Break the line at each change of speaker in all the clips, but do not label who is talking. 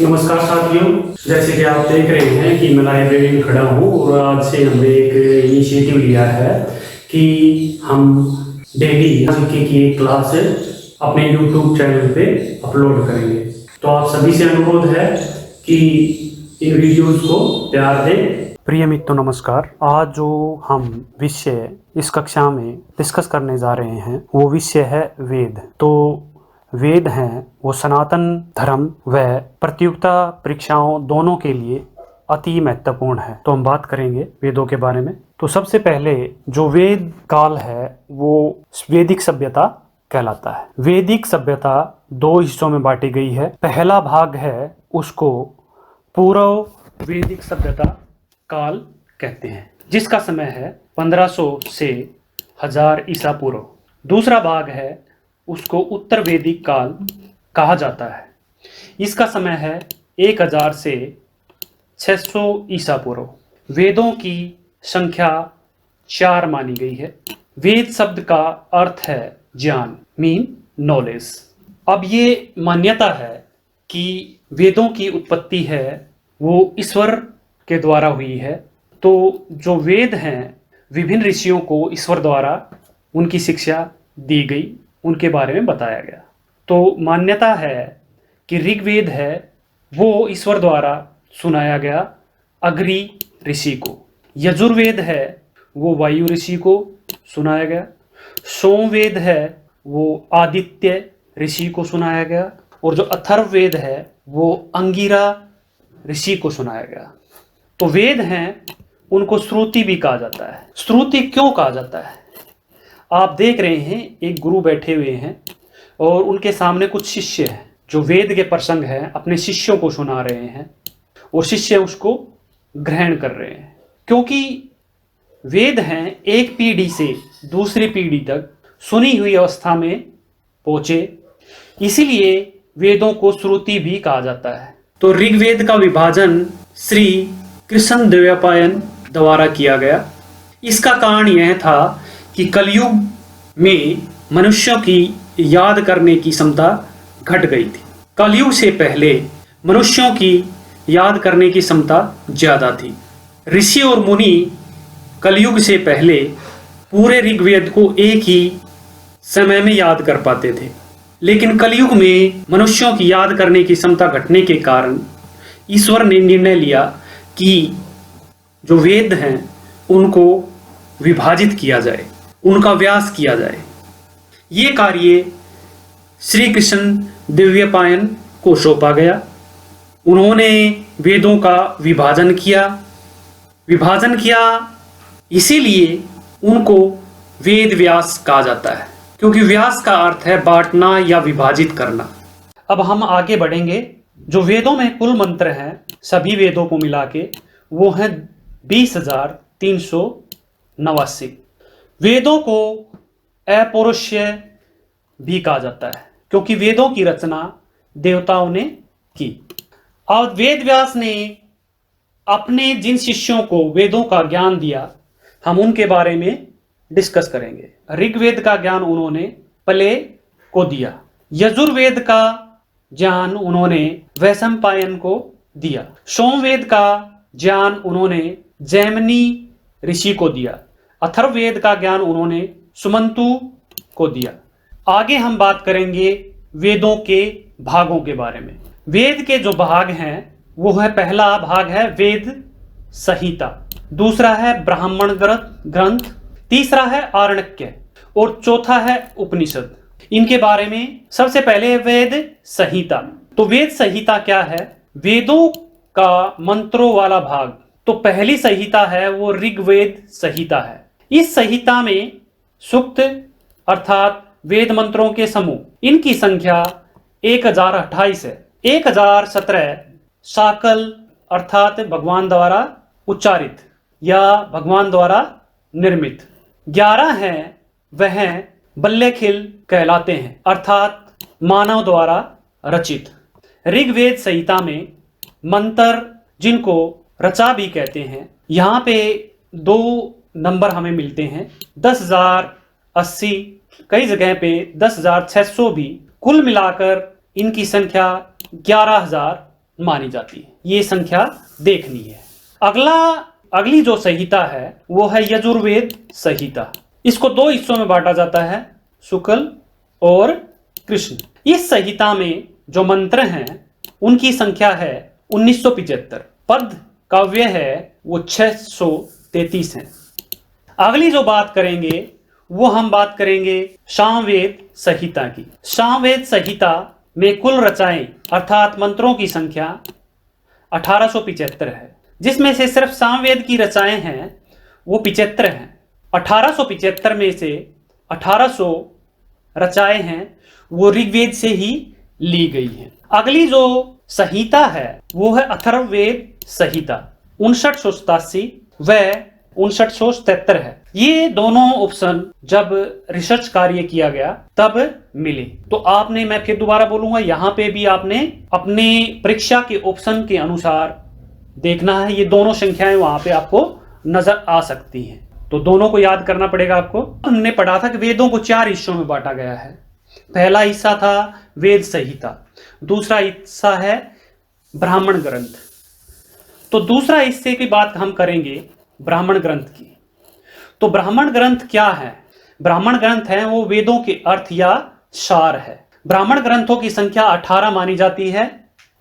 नमस्कार साथियों, जैसे कि आप देख रहे हैं कि मैं लाइब्रेरी में खड़ा हूँ और आज से हमने एक इनिशिएटिव लिया है कि हम डेली जीके की एक क्लास अपने YouTube चैनल पे अपलोड करेंगे। तो आप सभी से अनुरोध है कि इन वीडियोस को प्यार दें। प्रिय मित्रों नमस्कार। आज जो हम विषय इस कक्षा में डिस्कस करने जा रहे हैं वो विषय है वेद। तो वेद हैं वो सनातन धर्म व प्रतियोगिता परीक्षाओं दोनों के लिए अति महत्वपूर्ण है। तो हम बात करेंगे वेदों के बारे में। तो सबसे पहले जो वेद काल है वो वैदिक सभ्यता कहलाता है। वैदिक सभ्यता दो हिस्सों में बांटी गई है। पहला भाग है उसको पूर्व वैदिक सभ्यता काल कहते हैं, जिसका समय है 1500 से 1000 ईसा पूर्व। दूसरा भाग है उसको उत्तर वैदिक काल कहा जाता है। इसका समय है 1000 से 600 ईसा पूर्व। वेदों की संख्या 4 मानी गई है। वेद शब्द का अर्थ है ज्ञान, मीन नॉलेज। अब ये मान्यता है कि वेदों की उत्पत्ति है वो ईश्वर के द्वारा हुई है। तो जो वेद हैं विभिन्न ऋषियों को ईश्वर द्वारा उनकी शिक्षा दी गई, उनके बारे में बताया गया। तो मान्यता है कि ऋग्वेद है वो ईश्वर द्वारा सुनाया गया अग्नि ऋषि को। यजुर्वेद है वो वायु ऋषि को सुनाया गया। सोमवेद है वो आदित्य ऋषि को सुनाया गया। और जो अथर्ववेद है वो अंगिरा ऋषि को सुनाया गया। तो वेद हैं उनको श्रुति भी कहा जाता है। श्रुति क्यों कहा जाता है? आप देख रहे हैं एक गुरु बैठे हुए हैं और उनके सामने कुछ शिष्य हैं जो वेद के प्रसंग हैं अपने शिष्यों को सुना रहे हैं और शिष्य उसको ग्रहण कर रहे हैं। क्योंकि वेद हैं एक पीढ़ी से दूसरी पीढ़ी तक सुनी हुई अवस्था में पहुंचे, इसीलिए वेदों को श्रुति भी कहा जाता है। तो ऋग्वेद का विभाजन श्री कृष्ण द्वैपायन द्वारा किया गया। इसका कारण यह था कि कलयुग में मनुष्यों की याद करने की क्षमता घट गई थी। कलयुग से पहले मनुष्यों की याद करने की क्षमता ज्यादा थी। ऋषि और मुनि कलयुग से पहले पूरे ऋग्वेद को एक ही समय में याद कर पाते थे, लेकिन कलयुग में मनुष्यों की याद करने की क्षमता घटने के कारण ईश्वर ने निर्णय लिया कि जो वेद हैं उनको विभाजित किया जाए, उनका व्यास किया जाए। ये कार्य श्री कृष्ण द्वैपायन को सौंपा गया। उन्होंने वेदों का विभाजन किया, इसीलिए उनको वेद व्यास कहा जाता है, क्योंकि व्यास का अर्थ है बांटना या विभाजित करना। अब हम आगे बढ़ेंगे। जो वेदों में कुल मंत्र हैं सभी वेदों को मिला के वो हैं 20,389। वेदों को अपौरुषेय भी कहा जाता है क्योंकि वेदों की रचना देवताओं ने की। अब वेद व्यास ने अपने जिन शिष्यों को वेदों का ज्ञान दिया हम उनके बारे में डिस्कस करेंगे। ऋग्वेद का ज्ञान उन्होंने प्ले को दिया। यजुर्वेद का ज्ञान उन्होंने वैशंपायन को दिया। सोमवेद का ज्ञान उन्होंने जैमिनी ऋषि को दिया। अथर्ववेद का ज्ञान उन्होंने सुमंतु को दिया। आगे हम बात करेंगे वेदों के भागों के बारे में। वेद के जो भाग हैं वो है, पहला भाग है वेद संहिता, दूसरा है ब्राह्मण ग्रंथ, तीसरा है आरण्यक और चौथा है उपनिषद। इनके बारे में सबसे पहले वेद संहिता। तो वेद संहिता क्या है? वेदों का मंत्रों वाला भाग। तो पहली संहिता है वो ऋग्वेद संहिता है। इस संहिता में सूक्त अर्थात वेद मंत्रों के समूह, इनकी संख्या 1028 है। 1017 शाकल अर्थात भगवान द्वारा उच्चारित या भगवान द्वारा निर्मित। 11 हैं वह बल्लेखिल कहलाते हैं अर्थात मानव द्वारा रचित। ऋग्वेद संहिता में मंत्र जिनको रचा भी कहते हैं, यहाँ पे 2 नंबर हमें मिलते हैं, 10,080, कई जगह पे 10,600 भी। कुल मिलाकर इनकी संख्या 11,000 मानी जाती है। ये संख्या देखनी है। अगली जो संहिता है वो है यजुर्वेद संहिता। इसको दो हिस्सों में बांटा जाता है, शुक्ल और कृष्ण। इस संहिता में जो मंत्र हैं उनकी संख्या है 1975। पद काव्य है वो 633 है। अगली जो बात करेंगे वो हम बात करेंगे सामवेद संहिता की। सामवेद संहिता में कुल रचनाएं अर्थात मंत्रों की संख्या 1875 है, जिसमें से सिर्फ सामवेद की रचनाएं हैं वो 75 हैं। 1875 में से 1800 रचनाएं हैं वो ऋग्वेद से ही ली गई हैं। अगली जो संहिता है वो है अथर्ववेद संहिता 5987 व 5973 है। ये दोनों ऑप्शन जब रिसर्च कार्य किया गया तब मिले। तो आपने, मैं फिर दोबारा बोलूंगा, यहाँ पे भी आपने अपने परीक्षा के ऑप्शन के अनुसार देखना है। ये दोनों संख्याएं वहां पे आपको नजर आ सकती हैं, तो दोनों को याद करना पड़ेगा आपको। हमने पढ़ा था कि वेदों को 4 हिस्सों में बांटा गया है। पहला हिस्सा था वेद संहिता, दूसरा हिस्सा है ब्राह्मण ग्रंथ। तो दूसरा हिस्से की बात हम करेंगे ब्राह्मण ग्रंथ की। तो ब्राह्मण ग्रंथ क्या है? ब्राह्मण ग्रंथ है वो वेदों के अर्थ या सार है। ब्राह्मण ग्रंथों की संख्या 18 मानी जाती है।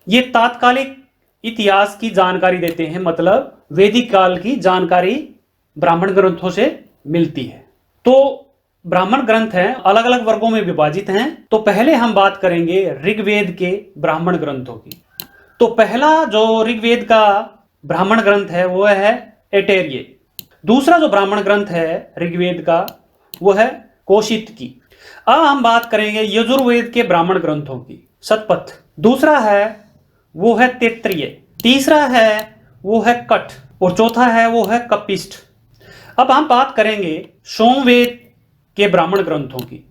ये तात्कालिक इतिहास की जानकारी देते हैं, मतलब वैदिक काल की जानकारी ब्राह्मण ग्रंथों से मिलती है। तो ब्राह्मण ग्रंथ हैं, अलग अलग वर्गों में विभाजित हैं। तो पहले हम बात करेंगे ऋग्वेद के ब्राह्मण ग्रंथों की। तो पहला जो ऋग्वेद का ब्राह्मण ग्रंथ है वो है ऐतरेय। दूसरा जो ब्राह्मण ग्रंथ है ऋग्वेद का वो है कौशितकी। अब हम बात करेंगे यजुर्वेद के ब्राह्मण ग्रंथों की। शतपथ। दूसरा है वो है तैत्तिरीय। तीसरा है वो है कठ और चौथा है वो है कपिष्ठ। अब हम बात करेंगे सोमवेद के ब्राह्मण ग्रंथों की।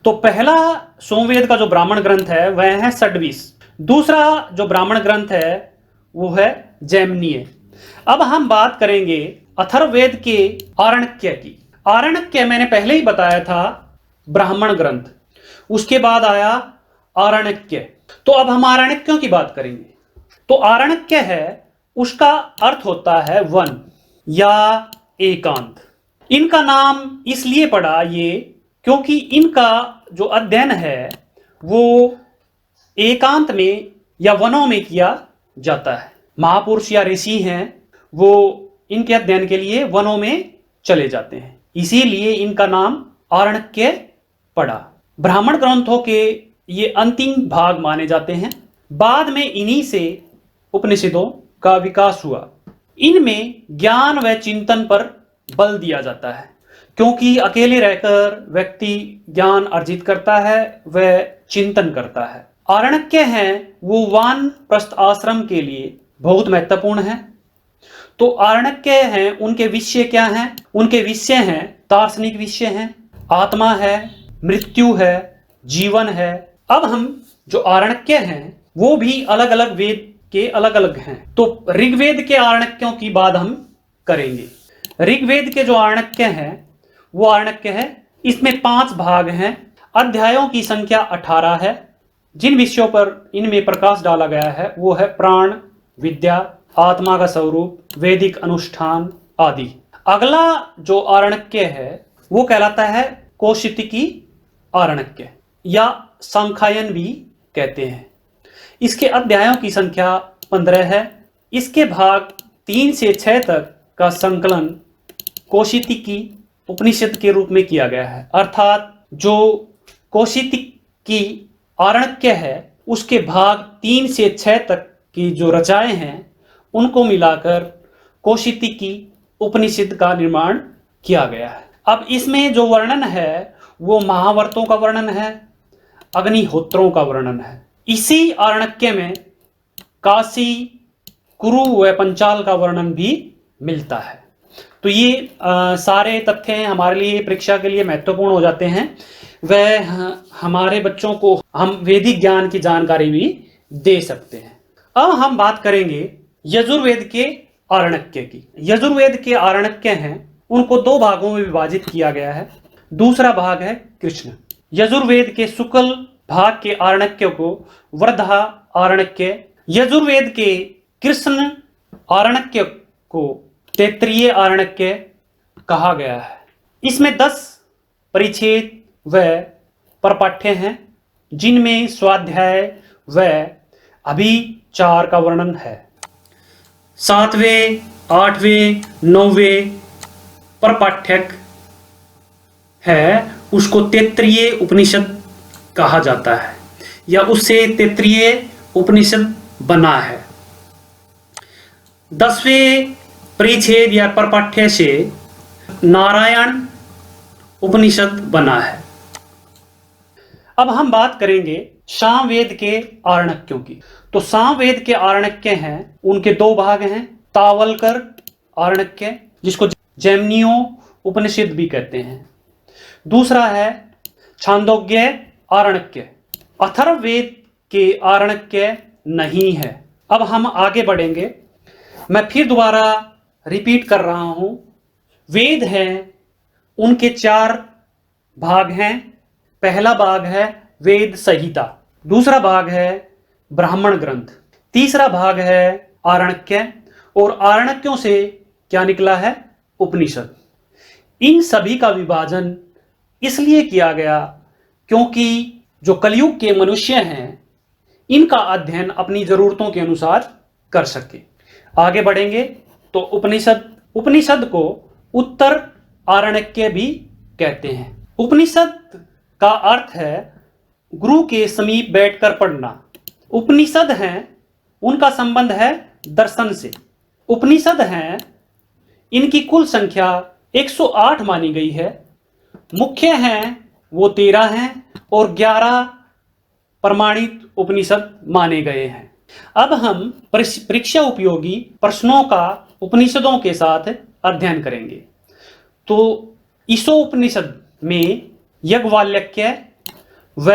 तो पहला सोमवेद का जो ब्राह्मण ग्रंथ है वह है षड्वीस। दूसरा जो ब्राह्मण ग्रंथ है वो है जैमिनीय। अब हम बात करेंगे अथर्ववेद के आरण्यक की। आरण्यक मैंने पहले ही बताया था ब्राह्मण ग्रंथ, उसके बाद आया आरण्यक। तो अब हम आरण्यकों की बात करेंगे। तो आरण्यक है उसका अर्थ होता है वन या एकांत। इनका नाम इसलिए पड़ा ये क्योंकि इनका जो अध्ययन है वो एकांत में या वनों में किया जाता है। महापुरुष या ऋषि हैं वो इनके अध्ययन के लिए वनों में चले जाते हैं, इसीलिए इनका नाम आरण्यक पड़ा। ब्राह्मण ग्रंथों के ये अंतिम भाग माने जाते हैं। बाद में इन्हीं से उपनिषदों का विकास हुआ। इनमें ज्ञान व चिंतन पर बल दिया जाता है, क्योंकि अकेले रहकर व्यक्ति ज्ञान अर्जित करता है व चिंतन करता है। आरण्यक हैं वो वानप्रस्थ आश्रम के लिए बहुत महत्वपूर्ण है। तो आरण्यक हैं उनके विषय क्या हैं? उनके विषय हैं दार्शनिक विषय हैं, आत्मा है, मृत्यु है, जीवन है। अब हम जो आरण्यक हैं वो भी अलग अलग वेद के अलग अलग हैं। तो ऋग्वेद के आरण्यकों की बात हम करेंगे। ऋग्वेद के जो आरण्यक हैं वो आरण्यक है, इसमें 5 भाग हैं। अध्यायों की संख्या 18 है। जिन विषयों पर इनमें प्रकाश डाला गया है वो है प्राण विद्या, आत्मा का स्वरूप, वैदिक अनुष्ठान आदि। अगला जो आरण्यक है वो कहलाता है कौशितकी आरण्यक या सांख्यायन भी कहते हैं। इसके अध्यायों की संख्या 15 है। इसके भाग 3 से 6 तक का संकलन कौशितकी उपनिषद के रूप में किया गया है। अर्थात जो कौशितकी आरण्यक है उसके भाग 3 से 6 तक की जो रचनाएं हैं उनको मिलाकर कौशितकी उपनिषद का निर्माण किया गया है। अब इसमें जो वर्णन है वो महावर्तों का वर्णन है, अग्निहोत्रों का वर्णन है। इसी आरण्यक में काशी, कुरु व पंचाल का वर्णन भी मिलता है। तो ये सारे तथ्य हमारे लिए परीक्षा के लिए महत्वपूर्ण हो जाते हैं। वह हमारे बच्चों को हम वैदिक ज्ञान की जानकारी भी दे सकते हैं। अब हम बात करेंगे यजुर्वेद के आरण्यक की। यजुर्वेद के आरण्यक हैं उनको 2 भागों में विभाजित किया गया है। दूसरा भाग है कृष्ण। यजुर्वेद के शुक्ल भाग के आरण्यक को वर्धा आरण्यक यजुर्वेद के कृष्ण आरण्यक को तैत्तिरीय आरण्यक कहा गया है। इसमें 10 परिच्छेद व परपाठ्य हैं, जिनमें स्वाध्याय व अभिचार का वर्णन है। 7वें, 8वें, 9वें परपाठ्यक है, उसको तैत्तिरीय उपनिषद कहा जाता है, या उससे तैत्तिरीय उपनिषद बना है। 10वें परिच्छेद या परपाठ्य से नारायण उपनिषद बना है। अब हम बात करेंगे सामवेद के आरण्यकों की। तो सामवेद के आरण्यक हैं, उनके 2 भाग हैं। तावलकर आरण्यक, जिसको जैमिनियों उपनिषद भी कहते हैं। दूसरा है छांदोग्य आरण्यक। अथर्ववेद के आरण्यक नहीं है। अब हम आगे बढ़ेंगे। मैं फिर दोबारा रिपीट कर रहा हूं। वेद हैं, उनके 4 भाग हैं। पहला भाग है वेद संहिता, दूसरा भाग है ब्राह्मण ग्रंथ, तीसरा भाग है आरण्यक, और आरण्यकों से क्या निकला है? उपनिषद। इन सभी का विभाजन इसलिए किया गया क्योंकि जो कलयुग के मनुष्य हैं, इनका अध्ययन अपनी जरूरतों के अनुसार कर सके। आगे बढ़ेंगे तो उपनिषद को उत्तर आरण्यक भी कहते हैं। उपनिषद का अर्थ है गुरु के समीप बैठकर पढ़ना। उपनिषद हैं, उनका संबंध है दर्शन से। उपनिषद हैं, इनकी कुल संख्या 108 मानी गई है। मुख्य हैं वो 13 हैं और 11 प्रमाणित उपनिषद माने गए हैं। अब हम परीक्षा उपयोगी प्रश्नों का उपनिषदों के साथ अध्ययन करेंगे। तो ईशोपनिषद में याज्ञवल्क्य व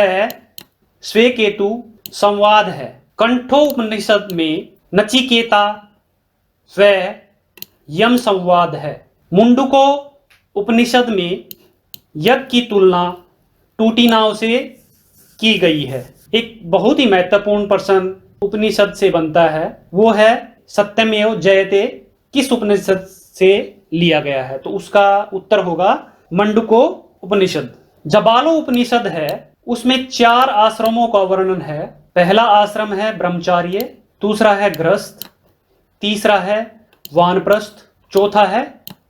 श्वेकेतु संवाद है। कंठोपनिषद में नचिकेता व यम संवाद है। मुंडको उपनिषद में यज्ञ की तुलना टूटी नाव से की गई है। एक बहुत ही महत्वपूर्ण प्रश्न उपनिषद से बनता है, वो है सत्यमेव जयते किस उपनिषद से लिया गया है? तो उसका उत्तर होगा मंडूको उपनिषद। जबालो उपनिषद है, उसमें 4 आश्रमों का वर्णन है। पहला आश्रम है ब्रह्मचार्य, दूसरा है गृहस्थ, तीसरा है वानप्रस्थ, चौथा है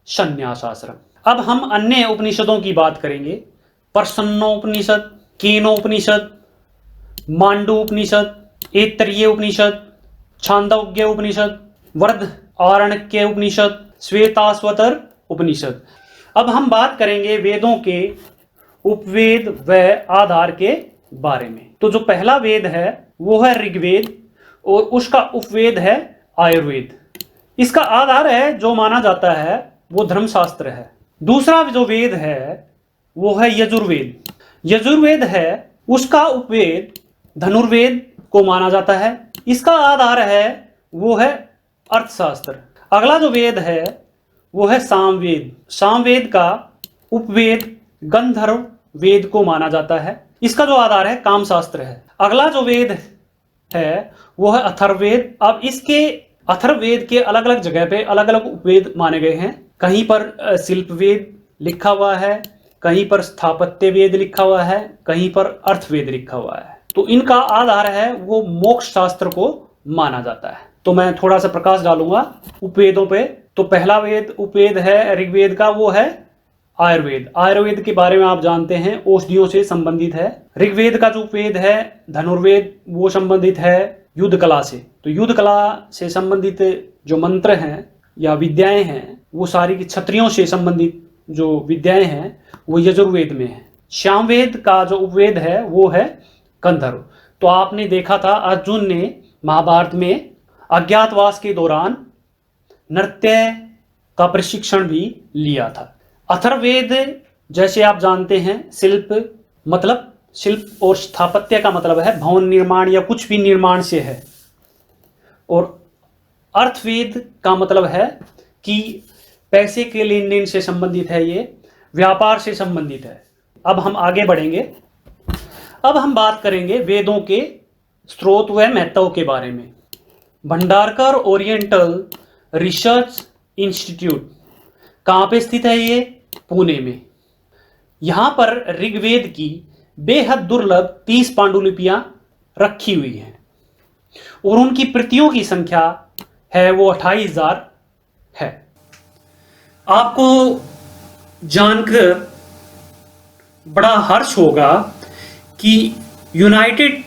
संन्यास आश्रम। अब हम अन्य उपनिषदों की बात करेंगे। प्रसन्नोपनिषद, केनोपनिषद, मांडू उपनिषद, ऐत्तरीय उपनिषद, छांदोग्य उपनिषद, वृद्ध आरण्यक उपनिषद, श्वेताश्वतर उपनिषद। अब हम बात करेंगे वेदों के उपवेद व आधार के बारे में। तो जो पहला वेद है वो है ऋग्वेद और उसका उपवेद है आयुर्वेद। इसका आधार है जो माना जाता है वो धर्मशास्त्र है। दूसरा जो वेद है वो है यजुर्वेद। यजुर्वेद है, उसका उपवेद धनुर्वेद को माना जाता है। इसका आधार है वो है अर्थशास्त्र। अगला जो वेद है वो है सामवेद। सामवेद का उपवेद गंधर्व वेद को माना जाता है। इसका जो आधार है कामशास्त्र है। अगला जो वेद है वो है अथर्ववेद। अब इसके अथर्ववेद के अलग अलग जगह पे अलग अलग उपवेद माने गए हैं। कहीं पर शिल्प वेद लिखा हुआ है, कहीं पर स्थापत्य वेद लिखा हुआ है, कहीं पर अर्थवेद लिखा हुआ है। तो इनका आधार है वो मोक्ष शास्त्र को माना जाता है। तो मैं थोड़ा सा प्रकाश डालूंगा उपवेदों पे। तो पहला वेद उपवेद है ऋग्वेद का, वो है आयुर्वेद। आयुर्वेद के बारे में आप जानते हैं, औषधियों से संबंधित है। ऋग्वेद का जो उपवेद है धनुर्वेद, वो संबंधित है युद्ध कला से। तो युद्ध कला से संबंधित जो मंत्र हैं या विद्याएं हैं वो सारी की क्षत्रियों से संबंधित जो विद्याएं हैं वो यजुर्वेद में है। सामवेद का जो उपवेद है वो है गंधर्व। तो आपने देखा था अर्जुन ने महाभारत में अज्ञातवास के दौरान नृत्य का प्रशिक्षण भी लिया था। अथर्ववेद जैसे आप जानते हैं शिल्प और स्थापत्य का मतलब है भवन निर्माण या कुछ भी निर्माण से है। और अर्थवेद का मतलब है कि पैसे के लेन देन से संबंधित है, ये व्यापार से संबंधित है। अब हम आगे बढ़ेंगे। अब हम बात करेंगे वेदों के स्रोत व महत्व के बारे में। भंडारकर ओरिएंटल रिसर्च इंस्टीट्यूट कहाँ पे स्थित है? ये पुणे में। यहाँ पर ऋग्वेद की बेहद दुर्लभ 30 पांडुलिपियां रखी हुई हैं और उनकी प्रतियों की संख्या है वो 28,000 है। आपको जानकर बड़ा हर्ष होगा कि United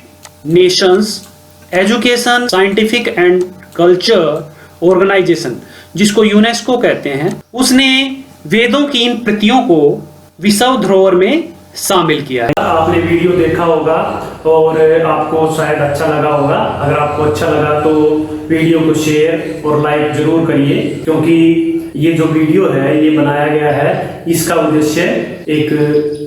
Nations education scientific and culture organisation, जिसको यूनेस्को कहते हैं, उसने वेदों की इन प्रतियों को विश्व धरोहर में शामिल किया है। आपने वीडियो देखा होगा और आपको शायद अच्छा लगा होगा। अगर आपको अच्छा लगा तो वीडियो को शेयर और लाइक जरूर करिए, क्योंकि ये जो वीडियो है ये बनाया गया है, इसका उद्देश्य एक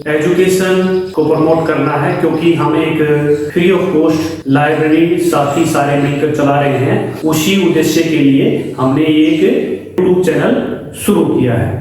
एजुकेशन को प्रमोट करना है, क्योंकि हम एक फ्री ऑफ कॉस्ट लाइब्रेरी साथी सारे मिलकर चला रहे हैं। उसी उद्देश्य के लिए हमने एक यूट्यूब चैनल शुरू किया है।